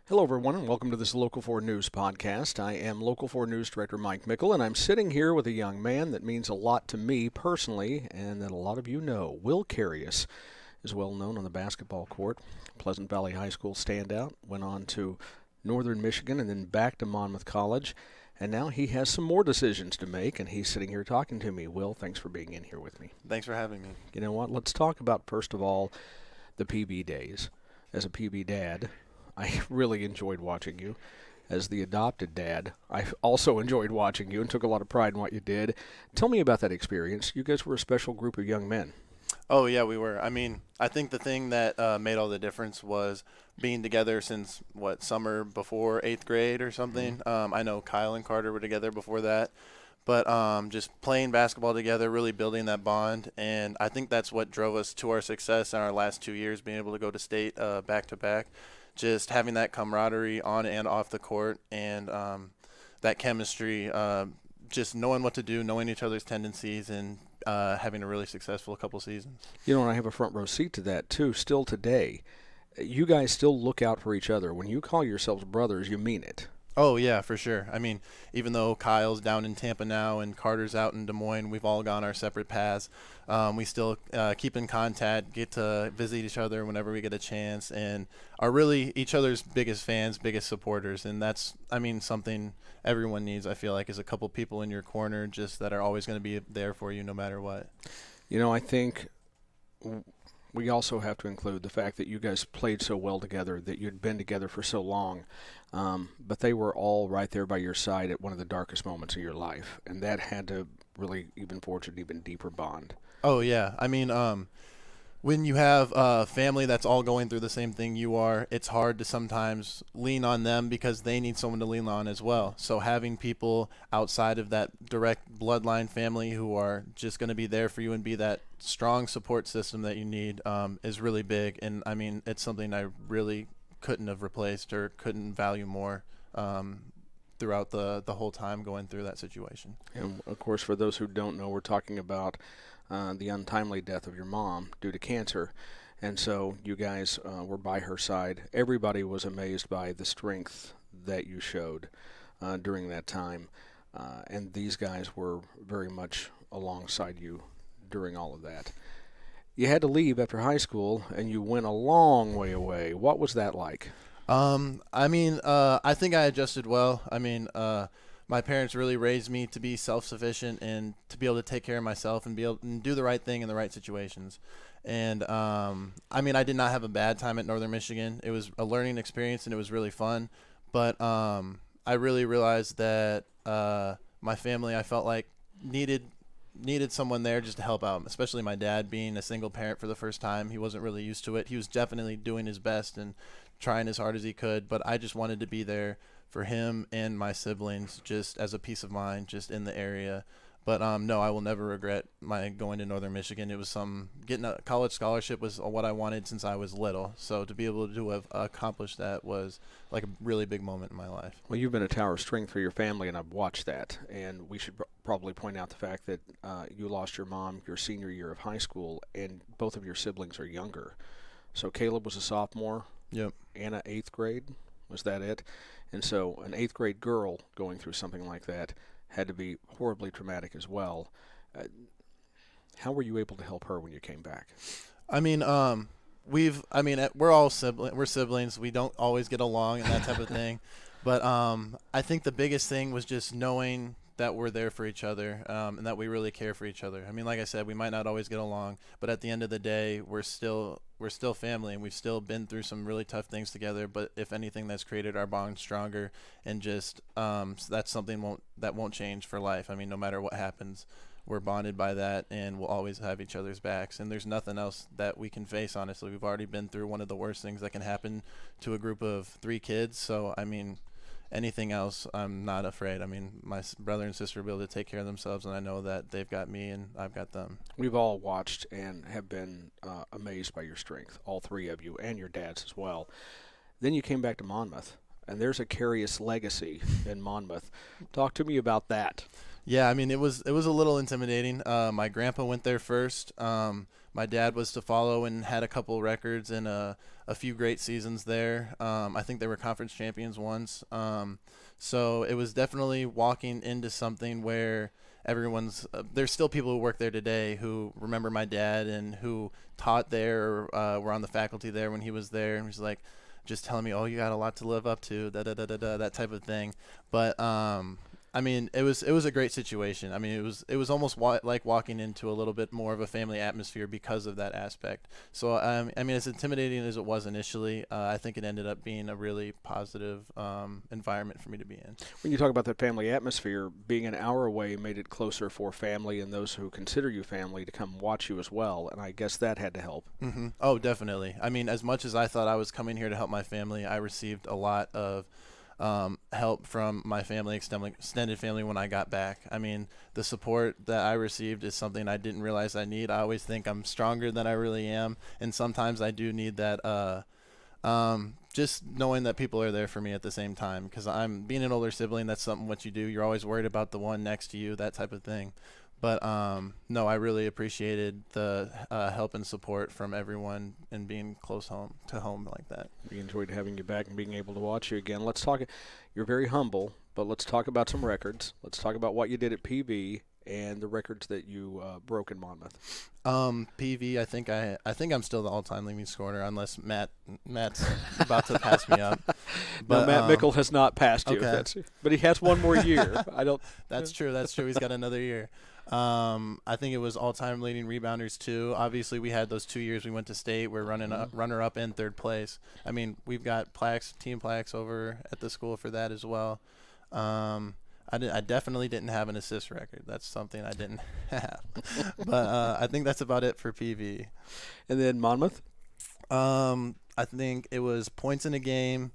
Hello, everyone, and welcome to this Local 4 News podcast. I am Local 4 News Director Mike Mickle, and I'm sitting here with a young man that means a lot to me personally, and that a lot of you know. Will Carius is well known on the basketball court. Pleasant Valley High School standout, went on to Northern Michigan and then back to Monmouth College, and now he has some more decisions to make, and he's sitting here talking to me. Will, thanks for being in here with me. Thanks for having me. You know what? Let's talk about, first of all, the PB days. As a PB dad, I really enjoyed watching you. As the adopted dad, I also enjoyed watching you and took a lot of pride in what you did. Tell me about that experience. You guys were a special group of young men. Oh, yeah, we were. I think the thing that made all the difference was being together since, summer before 8th grade or something. I know Kyle and Carter were together before that. But just playing basketball together, really building that bond. And I think that's what drove us to our success in our last 2 years, being able to go to state back-to-back. Just having that camaraderie on and off the court and that chemistry, just knowing what to do, knowing each other's tendencies, and having a really successful couple seasons. You know, and I have a front row seat to that, too, still today. You guys still look out for each other. When you call yourselves brothers, you mean it. Oh, yeah, for sure. Even though Kyle's down in Tampa now and Carter's out in Des Moines, we've all gone our separate paths. We still keep in contact, get to visit each other whenever we get a chance, and are really each other's biggest fans, biggest supporters. And that's, something everyone needs, I feel like, is a couple people in your corner just that are always going to be there for you no matter what. You know, I think we also have to include the fact that you guys played so well together, that you'd been together for so long, but they were all right there by your side at one of the darkest moments of your life, and that had to really even forge an even deeper bond. Oh, yeah. When you have a family that's all going through the same thing you are, it's hard to sometimes lean on them because they need someone to lean on as well. So having people outside of that direct bloodline family who are just going to be there for you and be that strong support system that you need is really big. And, it's something I really couldn't have replaced or couldn't value more throughout the whole time going through that situation. And, of course, for those who don't know, we're talking about the untimely death of your mom due to cancer. And so you guys were by her side. Everybody was amazed by the strength that you showed during that time. And these guys were very much alongside you during all of that. You had to leave after high school, and you went a long way away. What was that like? I think I adjusted well. My parents really raised me to be self-sufficient and to be able to take care of myself and be able and do the right thing in the right situations. And I did not have a bad time at Northern Michigan. It was a learning experience and it was really fun. But I really realized that my family, I felt like, needed someone there just to help out, especially my dad being a single parent for the first time. He wasn't really used to it. He was definitely doing his best and trying as hard as he could, but I just wanted to be there for him and my siblings just as a peace of mind just in the area. But no, I will never regret my going to Northern Michigan. It was getting a college scholarship was what I wanted since I was little. So to be able to have accomplished that was like a really big moment in my life. Well, you've been a tower of strength for your family, and I've watched that. And we should probably point out the fact that you lost your mom your senior year of high school, and both of your siblings are younger. So Caleb was a sophomore. Yep. Anna, 8th grade. Was that it? And so an 8th grade girl going through something like that had to be horribly traumatic as well. How were you able to help her when you came back? We're all we're siblings. We don't always get along and that type of thing. But I think the biggest thing was just knowing that we're there for each other and that we really care for each other. Like I said, we might not always get along, but at the end of the day, we're still family, and we've still been through some really tough things together. But if anything, that's created our bond stronger, and just that's something that won't change for life. No matter what happens, we're bonded by that, and we'll always have each other's backs. And there's nothing else that we can face, honestly. We've already been through one of the worst things that can happen to a group of 3 kids. So anything else, I'm not afraid. My brother and sister will be able to take care of themselves, and I know that they've got me and I've got them. We've all watched and have been amazed by your strength, all 3 of you, and your dads as well. Then you came back to Monmouth, and there's a Carius legacy in Monmouth. Talk to me about that. Yeah, it was a little intimidating. My grandpa went there first, My dad was to follow and had a couple records and a few great seasons there. I think they were conference champions once. So it was definitely walking into something where there's still people who work there today who remember my dad and who taught there or were on the faculty there when he was there, and he's like just telling me, oh, you got a lot to live up to, that type of thing. But I mean, it was a great situation. I mean, it was almost like walking into a little bit more of a family atmosphere because of that aspect. So I mean, as intimidating as it was initially, I think it ended up being a really positive environment for me to be in. When you talk about that family atmosphere, being an hour away made it closer for family and those who consider you family to come watch you as well, and I guess that had to help. Mm-hmm. Oh, definitely. I mean, as much as I thought I was coming here to help my family, I received a lot of help from my family, extended family when I got back. I mean, the support that I received is something I didn't realize I need. I always think I'm stronger than I really am, and sometimes I do need that just knowing that people are there for me at the same time, because I'm being an older sibling. That's something what you do. You're always worried about the one next to you, that type of thing. But no, I really appreciated the help and support from everyone and being close to home like that. We enjoyed having you back and being able to watch you again. Let's talk. You're very humble, but let's talk about some records. Let's talk about what you did at PV and the records that you broke in Monmouth. PV, I think I'm still the all-time leading scorer, unless Matt's about to pass me up. But no, Matt Mickle has not passed you. Okay. But he has one more year. I don't. That's true. He's got another year. I think it was all-time leading rebounders too. Obviously, we had those 2 years we went to state. We're runner-up in third place. I mean, we've got team plaques over at the school for that as well. I definitely didn't have an assist record. That's something I didn't have. But I think that's about it for PV. And then Monmouth? I think it was points in a game,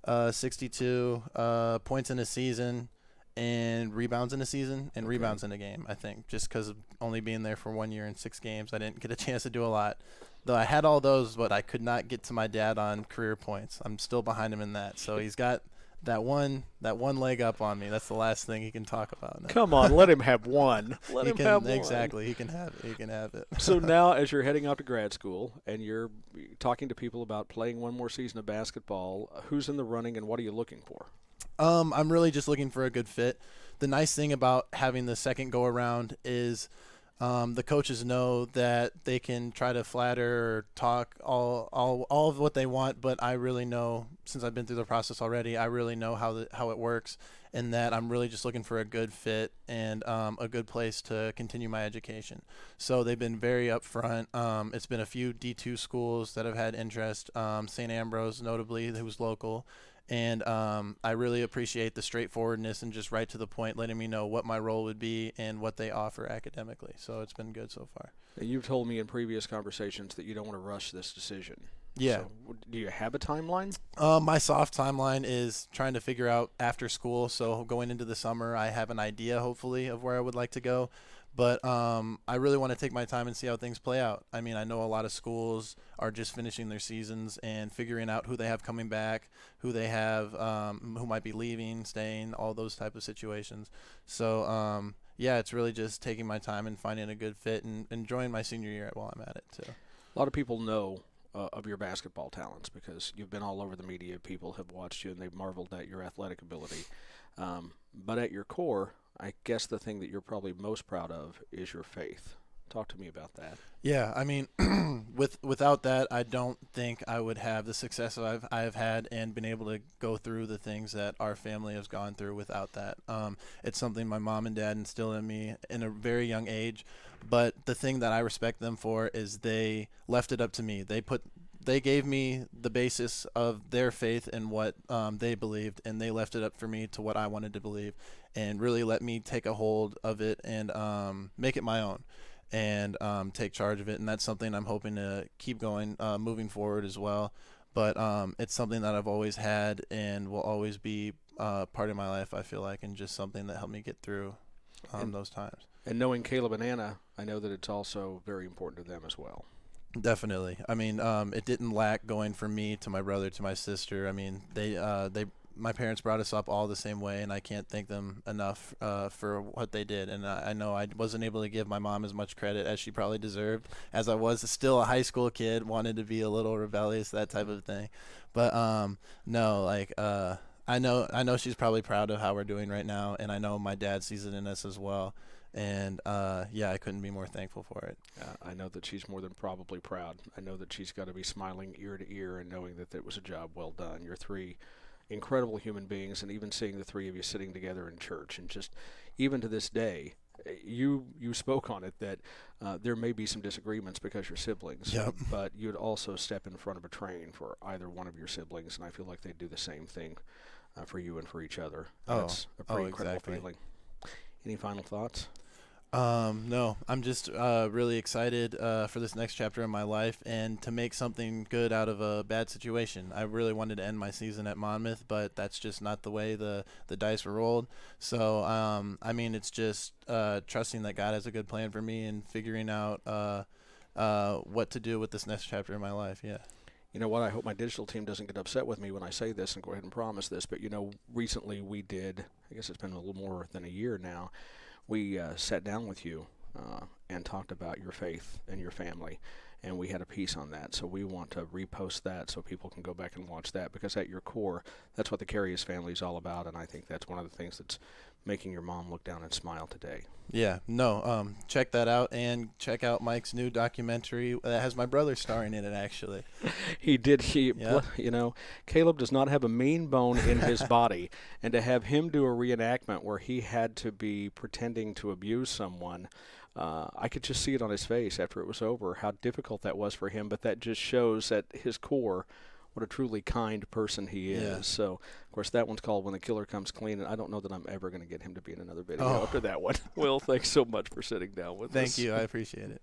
62, points in a season, and rebounds in a season, and rebounds in a game, I think. Just because of only being there for 1 year and 6 games, I didn't get a chance to do a lot. Though I had all those, but I could not get to my dad on career points. I'm still behind him in that. So he's got that one leg up on me. That's the last thing he can talk about now. Come on, let him have one. Let him have one. Exactly. He can have it. So now as you're heading out to grad school and you're talking to people about playing one more season of basketball, who's in the running and what are you looking for? I'm really just looking for a good fit. The nice thing about having the second go around is the coaches know that they can try to flatter or talk all of what they want, but I really know, since I've been through the process already, I really know how it works, and that I'm really just looking for a good fit and a good place to continue my education. So they've been very upfront. It's been a few D2 schools that have had interest, St. Ambrose notably, who's local. And I really appreciate the straightforwardness and just right to the point, letting me know what my role would be and what they offer academically. So it's been good so far. And you've told me in previous conversations that you don't want to rush this decision. Yeah. So do you have a timeline? My soft timeline is trying to figure out after school. So going into the summer, I have an idea, hopefully, of where I would like to go. But I really want to take my time and see how things play out. I mean, I know a lot of schools are just finishing their seasons and figuring out who they have coming back, who they have, who might be leaving, staying, all those type of situations. So, yeah, it's really just taking my time and finding a good fit and enjoying my senior year while I'm at it, too. A lot of people know of your basketball talents because you've been all over the media. People have watched you and they've marveled at your athletic ability. But at your core, I guess the thing that you're probably most proud of is your faith. Talk to me about that. Yeah, I mean, without that, I don't think I would have the success I've had and been able to go through the things that our family has gone through without that. It's something my mom and dad instilled in me in a very young age, but the thing that I respect them for is they left it up to me. They gave me the basis of their faith and what they believed, and they left it up for me to what I wanted to believe, and really let me take a hold of it and make it my own, and take charge of it. And that's something I'm hoping to keep going moving forward as well. But it's something that I've always had and will always be part of my life, I feel like, and just something that helped me get through those times. And knowing Caleb and Anna, I know that it's also very important to them as well. Definitely. I mean, it didn't lack going from me to my brother to my sister. I mean, they my parents brought us up all the same way, and I can't thank them enough for what they did. And I know I wasn't able to give my mom as much credit as she probably deserved, as I was still a high school kid, wanted to be a little rebellious, that type of thing. But no, like I know she's probably proud of how we're doing right now, and I know my dad sees it in us as well. And yeah, I couldn't be more thankful for it. I know that she's more than probably proud. I know that she's got to be smiling ear to ear and knowing that it was a job well done. You're three incredible human beings, and even seeing the three of you sitting together in church, and just even to this day, you spoke on it that there may be some disagreements because you're siblings, Yep. but you'd also step in front of a train for either one of your siblings, and I feel like they'd do the same thing for you and for each other. That's a pretty incredible exactly. feeling. Any final thoughts? No, I'm just really excited for this next chapter in my life and to make something good out of a bad situation. I really wanted to end my season at Monmouth, but that's just not the way the dice were rolled. So, I mean, it's just trusting that God has a good plan for me and figuring out what to do with this next chapter in my life. Yeah. You know what? I hope my digital team doesn't get upset with me when I say this and go ahead and promise this, but recently we did, I guess it's been a little more than a year now, we sat down with you and talked about your faith and your family, and we had a piece on that. So we want to repost that so people can go back and watch that, because at your core, that's what the Carius family is all about, and I think that's one of the things that's making your mom look down and smile today. Yeah, no, check that out, and check out Mike's new documentary that has my brother starring in it, actually. He did. Yeah. Caleb does not have a mean bone in his body, and to have him do a reenactment where he had to be pretending to abuse someone, I could just see it on his face after it was over, how difficult that was for him, but that just shows at his core what a truly kind person he is. Yeah. So, of course, that one's called When the Killer Comes Clean, and I don't know that I'm ever going to get him to be in another video after that one. Will, thanks so much for sitting down with us. Thank you. I appreciate it.